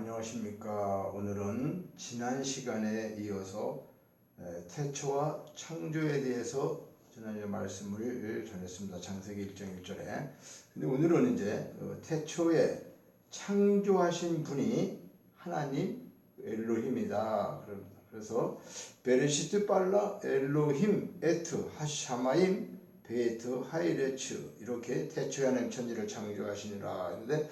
안녕하십니까. 오늘은 지난 시간에 이어서 태초와 창조에 대해서 지난주에 말씀을 전했습니다. 창세기 1장 1절에. 근데 오늘은 이제 태초에 창조하신 분이 하나님 엘로힘이다. 그래서 베레시트 빨라 엘로힘 에트 하샤마임 베이트 하이레츠, 이렇게 태초에 하나님 천지를 창조하시니라 했는데,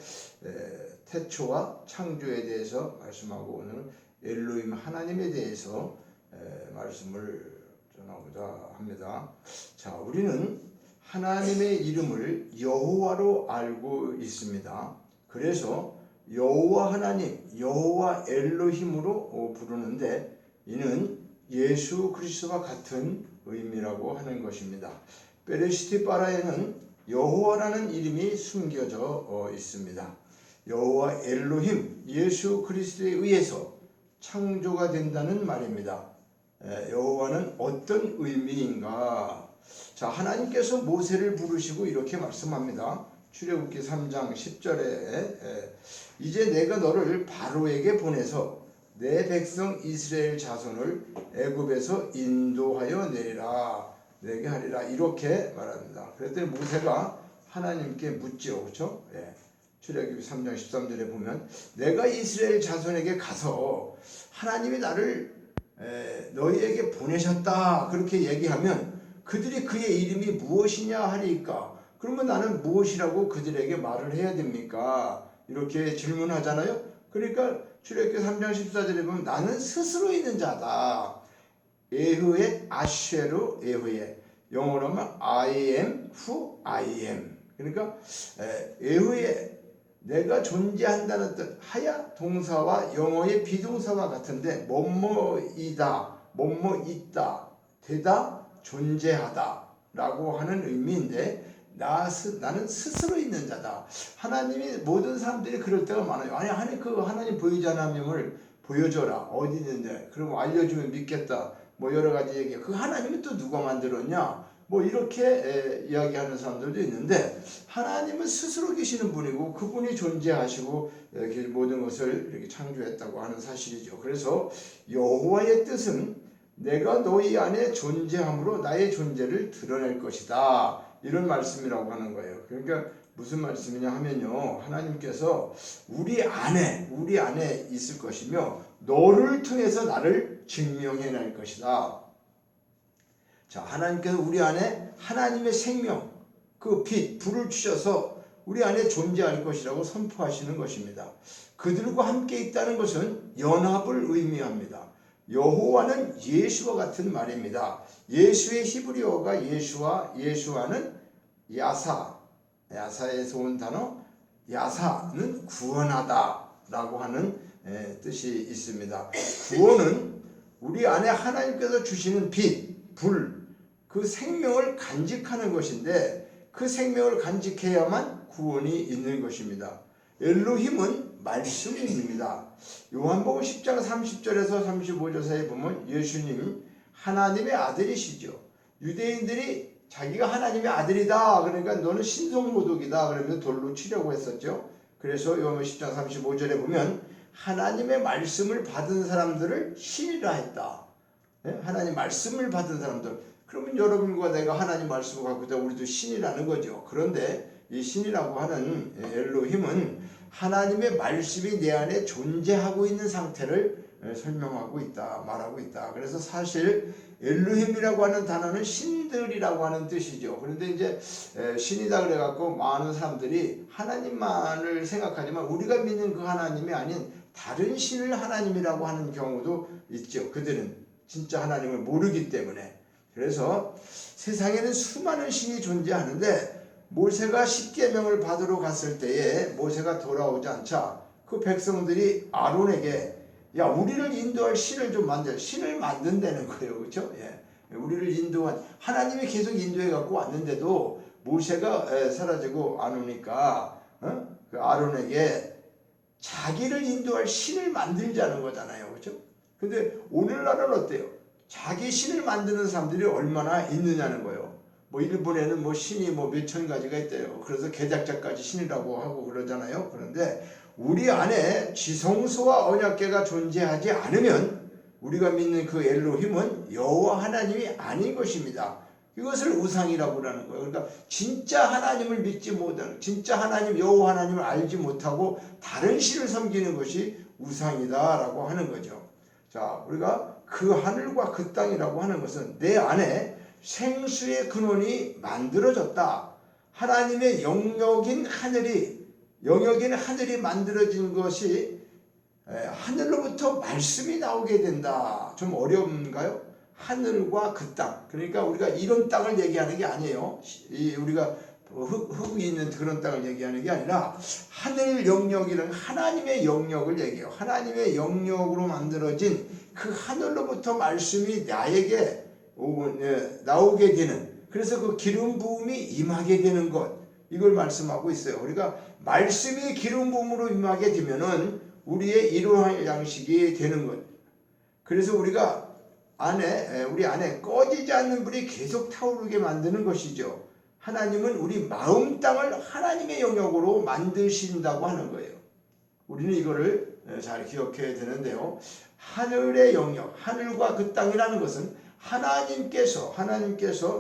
태초와 창조에 대해서 말씀하고 오늘은 엘로힘 하나님에 대해서 말씀을 전하고자 합니다. 자, 우리는 하나님의 이름을 여호와로 알고 있습니다. 그래서 여호와 하나님, 여호와 엘로힘으로 부르는데, 이는 예수 그리스도와 같은 의미라고 하는 것입니다. 베레시티 바라에는 여호와라는 이름이 숨겨져 있습니다. 여호와 엘로힘, 예수 그리스도에 의해서 창조가 된다는 말입니다. 여호와는 어떤 의미인가? 자, 하나님께서 모세를 부르시고 이렇게 말씀합니다. 출애굽기 3장 10절에 이제 내가 너를 바로에게 보내서 내 백성 이스라엘 자손을 애굽에서 인도하여 내리라, 내게 하리라, 이렇게 말합니다. 그랬더니 모세가 하나님께 묻지요. 그렇죠? 출애굽기 3장 13절에 보면 내가 이스라엘 자손에게 가서 하나님이 나를 너희에게 보내셨다, 그렇게 얘기하면 그들이 그의 이름이 무엇이냐 하리까? 그러면 나는 무엇이라고 그들에게 말을 해야 됩니까? 이렇게 질문하잖아요. 그러니까 출애굽기 3장 14절에 보면 나는 스스로 있는 자다. 에흐의 아쉐르 에흐의, 영어로 하면 I am who I am. 그러니까 에흐의 내가 존재한다는 뜻, 하야 동사와 영어의 비동사와 같은데 뭐뭐이다, 뭐뭐 있다, 되다, 존재하다 라고 하는 의미인데, 나는 스스로 있는 자다. 하나님이, 모든 사람들이 그럴 때가 많아요. 아니 그 하나님 보이지 않음을 보여줘라, 어디 있는데, 그럼 알려주면 믿겠다, 뭐 여러 가지 얘기. 그 하나님은 또 누가 만들었냐, 뭐 이렇게 이야기하는 사람들도 있는데, 하나님은 스스로 계시는 분이고 그분이 존재하시고 이렇게 모든 것을 이렇게 창조했다고 하는 사실이죠. 그래서 여호와의 뜻은 내가 너희 안에 존재함으로 나의 존재를 드러낼 것이다, 이런 말씀이라고 하는 거예요. 그러니까 무슨 말씀이냐 하면요, 하나님께서 우리 안에 있을 것이며 너를 통해서 나를 증명해낼 것이다. 자, 하나님께서 우리 안에 하나님의 생명, 그 빛, 불을 주셔서 우리 안에 존재할 것이라고 선포하시는 것입니다. 그들과 함께 있다는 것은 연합을 의미합니다. 여호와는 예수와 같은 말입니다. 예수의 히브리어가 예수와는 야사에서 온 단어, 야사는 구원하다 라고 하는 뜻이 있습니다. 구원은 우리 안에 하나님께서 주시는 빛, 불, 그 생명을 간직하는 것인데, 그 생명을 간직해야만 구원이 있는 것입니다. 엘로힘은 말씀입니다. 요한복음 10장 30절에서 35절 사이에 보면 예수님 하나님의 아들이시죠. 유대인들이 자기가 하나님의 아들이다, 그러니까 너는 신성모독이다 그러면서 돌로 치려고 했었죠. 그래서 요한복음 10장 35절에 보면 하나님의 말씀을 받은 사람들을 신이라 했다. 하나님 말씀을 받은 사람들, 그러면 여러분과 내가 하나님 말씀을 갖고 있다, 우리도 신이라는 거죠. 그런데 이 신이라고 하는 엘로힘은 하나님의 말씀이 내 안에 존재하고 있는 상태를 설명하고 있다, 말하고 있다. 그래서 사실 엘로힘이라고 하는 단어는 신들이라고 하는 뜻이죠. 그런데 이제 신이다 그래갖고 많은 사람들이 하나님만을 생각하지만 우리가 믿는 그 하나님이 아닌 다른 신을 하나님이라고 하는 경우도 있죠. 그들은 진짜 하나님을 모르기 때문에. 그래서 세상에는 수많은 신이 존재하는데, 모세가 십계명을 받으러 갔을 때에 모세가 돌아오지 않자 그 백성들이 아론에게 야, 우리를 인도할 신을 좀 신을 만든다는 거예요. 그렇죠? 우리를 인도한, 하나님이 계속 인도해 갖고 왔는데도 모세가 사라지고 안 오니까 그 아론에게 자기를 인도할 신을 만들자는 거잖아요. 그렇죠? 근데 오늘날은 어때요? 자기 신을 만드는 사람들이 얼마나 있느냐는 거예요. 뭐 일본에는 뭐 신이 뭐 몇천 가지가 있대요. 그래서 개작자까지 신이라고 하고 그러잖아요. 그런데 우리 안에 지성소와 언약궤가 존재하지 않으면 우리가 믿는 그 엘로힘은 여호와 하나님이 아닌 것입니다. 이것을 우상이라고 하는 거예요. 그러니까 진짜 하나님을 믿지 못하는, 진짜 하나님 여호와 하나님을 알지 못하고 다른 신을 섬기는 것이 우상이다라고 하는 거죠. 자, 우리가 그 하늘과 그 땅이라고 하는 것은 내 안에 생수의 근원이 만들어졌다. 하나님의 영역인 하늘이 만들어진 것이 하늘로부터 말씀이 나오게 된다. 좀 어려운가요? 하늘과 그 땅. 그러니까 우리가 이런 땅을 얘기하는 게 아니에요. 우리가 흙이 있는 그런 땅을 얘기하는 게 아니라 하늘 영역이라는 하나님의 영역을 얘기해요. 하나님의 영역으로 만들어진 그 하늘로부터 말씀이 나에게 나오게 되는, 그래서 그 기름 부음이 임하게 되는 것, 이걸 말씀하고 있어요. 우리가 말씀이 기름 부음으로 임하게 되면은 우리의 일용할 양식이 되는 것. 그래서 우리가 우리 안에 꺼지지 않는 불이 계속 타오르게 만드는 것이죠. 하나님은 우리 마음 땅을 하나님의 영역으로 만드신다고 하는 거예요. 우리는 이거를 잘 기억해야 되는데요. 하늘의 영역, 하늘과 그 땅이라는 것은 하나님께서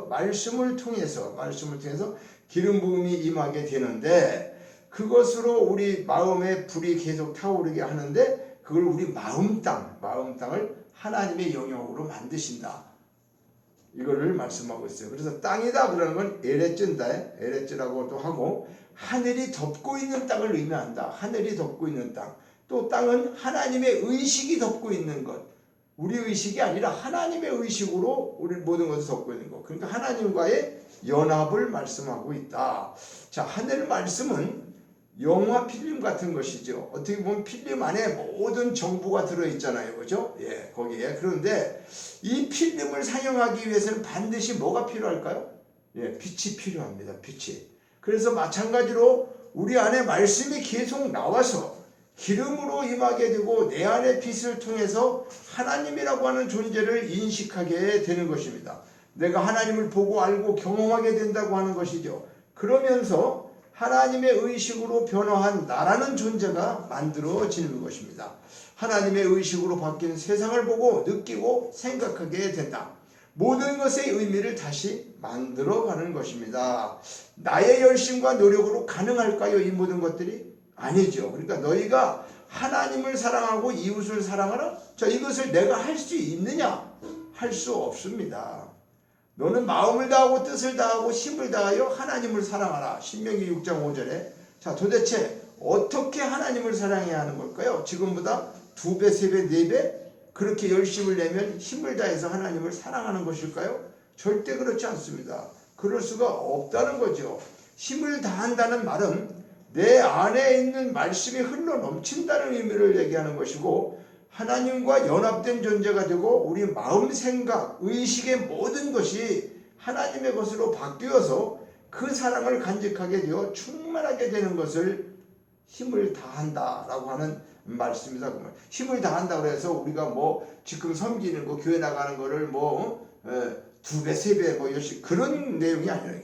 말씀을 통해서 기름 부음이 임하게 되는데, 그것으로 우리 마음에 불이 계속 타오르게 하는데, 그걸 우리 마음 땅을 하나님의 영역으로 만드신다. 이거를 말씀하고 있어요. 그래서 땅이다 그러는 건 에레츠라고도 하고, 하늘이 덮고 있는 땅을 의미한다. 하늘이 덮고 있는 땅. 또 땅은 하나님의 의식이 덮고 있는 것. 우리 의식이 아니라 하나님의 의식으로 우리 모든 것을 덮고 있는 것. 그러니까 하나님과의 연합을 말씀하고 있다. 자, 하늘 말씀은 영화 필름 같은 것이죠. 어떻게 보면 필름 안에 모든 정보가 들어있잖아요. 그죠? 예, 거기에. 그런데 이 필름을 사용하기 위해서는 반드시 뭐가 필요할까요? 예, 빛이 필요합니다. 빛이. 그래서 마찬가지로 우리 안에 말씀이 계속 나와서 기름으로 임하게 되고 내 안의 빛을 통해서 하나님이라고 하는 존재를 인식하게 되는 것입니다. 내가 하나님을 보고 알고 경험하게 된다고 하는 것이죠. 그러면서 하나님의 의식으로 변화한 나라는 존재가 만들어지는 것입니다. 하나님의 의식으로 바뀐 세상을 보고 느끼고 생각하게 된다. 모든 것의 의미를 다시 만들어가는 것입니다. 나의 열심과 노력으로 가능할까요? 이 모든 것들이? 아니죠. 그러니까 너희가 하나님을 사랑하고 이웃을 사랑하라? 자, 이것을 내가 할 수 있느냐? 할 수 없습니다. 너는 마음을 다하고 뜻을 다하고 힘을 다하여 하나님을 사랑하라. 신명기 6장 5절에. 자, 도대체 어떻게 하나님을 사랑해야 하는 걸까요? 지금보다 2배, 3배, 4배 그렇게 열심을 내면 힘을 다해서 하나님을 사랑하는 것일까요? 절대 그렇지 않습니다. 그럴 수가 없다는 거죠. 힘을 다한다는 말은 내 안에 있는 말씀이 흘러 넘친다는 의미를 얘기하는 것이고, 하나님과 연합된 존재가 되고 우리 마음, 생각, 의식의 모든 것이 하나님의 것으로 바뀌어서 그 사랑을 간직하게 되어 충만하게 되는 것을 힘을 다한다라고 하는 말씀이다. 힘을 다한다고 해서 우리가 뭐 지금 섬기는 거, 교회 나가는 거를 2배, 3배 열심히 그런 내용이 아니라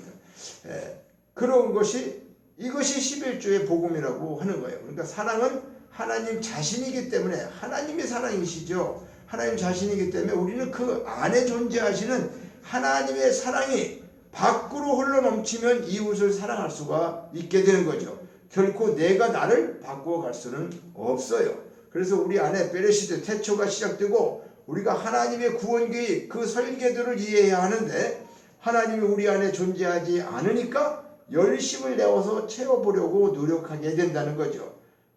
그런 것이, 이것이 11조의 복음이라고 하는 거예요. 그러니까 사랑은 하나님 자신이기 때문에, 하나님의 사랑이시죠. 하나님 자신이기 때문에 우리는 그 안에 존재하시는 하나님의 사랑이 밖으로 흘러 넘치면 이웃을 사랑할 수가 있게 되는 거죠. 결코 내가 나를 바꾸어갈 수는 없어요. 그래서 우리 안에 베레시트 태초가 시작되고 우리가 하나님의 구원계획, 그 설계도를 이해해야 하는데, 하나님이 우리 안에 존재하지 않으니까 열심을 내어서 채워보려고 노력하게 된다는 거죠.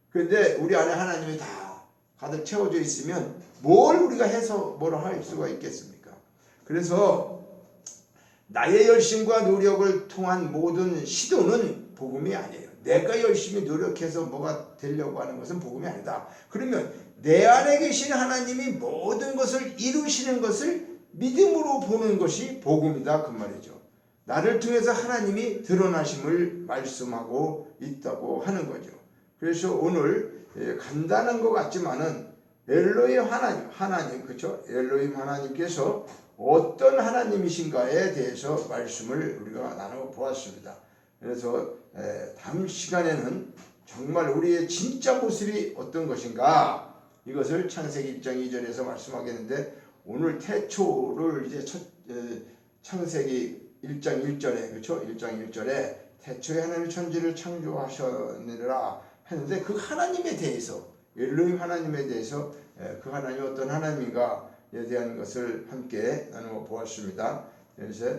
그런데 우리 안에 하나님이 다 가득 채워져 있으면 뭘 우리가 해서 뭐라 할 수가 있겠습니까? 그래서 나의 열심과 노력을 통한 모든 시도는 복음이 아니에요. 내가 열심히 노력해서 뭐가 되려고 하는 것은 복음이 아니다. 그러면 내 안에 계신 하나님이 모든 것을 이루시는 것을 믿음으로 보는 것이 복음이다, 그 말이죠. 나를 통해서 하나님이 드러나심을 말씀하고 있다고 하는 거죠. 그래서 오늘 간단한 것 같지만은 엘로힘 하나님, 그렇죠? 엘로힘 하나님께서 어떤 하나님이신가에 대해서 말씀을 우리가 나눠 보았습니다. 그래서 다음 시간에는 정말 우리의 진짜 모습이 어떤 것인가, 이것을 창세기 1장 2절에서 말씀하겠는데, 오늘 태초를 이제 창세기 1장 1절에, 그렇죠? 1장 1절에 태초에 하나님이 천지를 창조하셨느니라 했는데, 그 하나님에 대해서, 엘로힘 하나님에 대해서, 그 하나님이 어떤 하나님인가에 대한 것을 함께 나누어 보았습니다. 그래서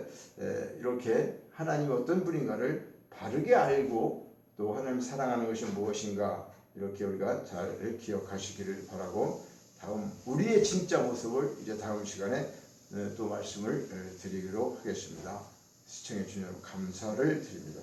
이렇게 하나님이 어떤 분인가를 바르게 알고, 또 하나님 사랑하는 것이 무엇인가, 이렇게 우리가 잘 기억하시기를 바라고, 다음 우리의 진짜 모습을 이제 다음 시간에 또 말씀을 드리기로 하겠습니다. 시청해 주신 여러분 감사를 드립니다.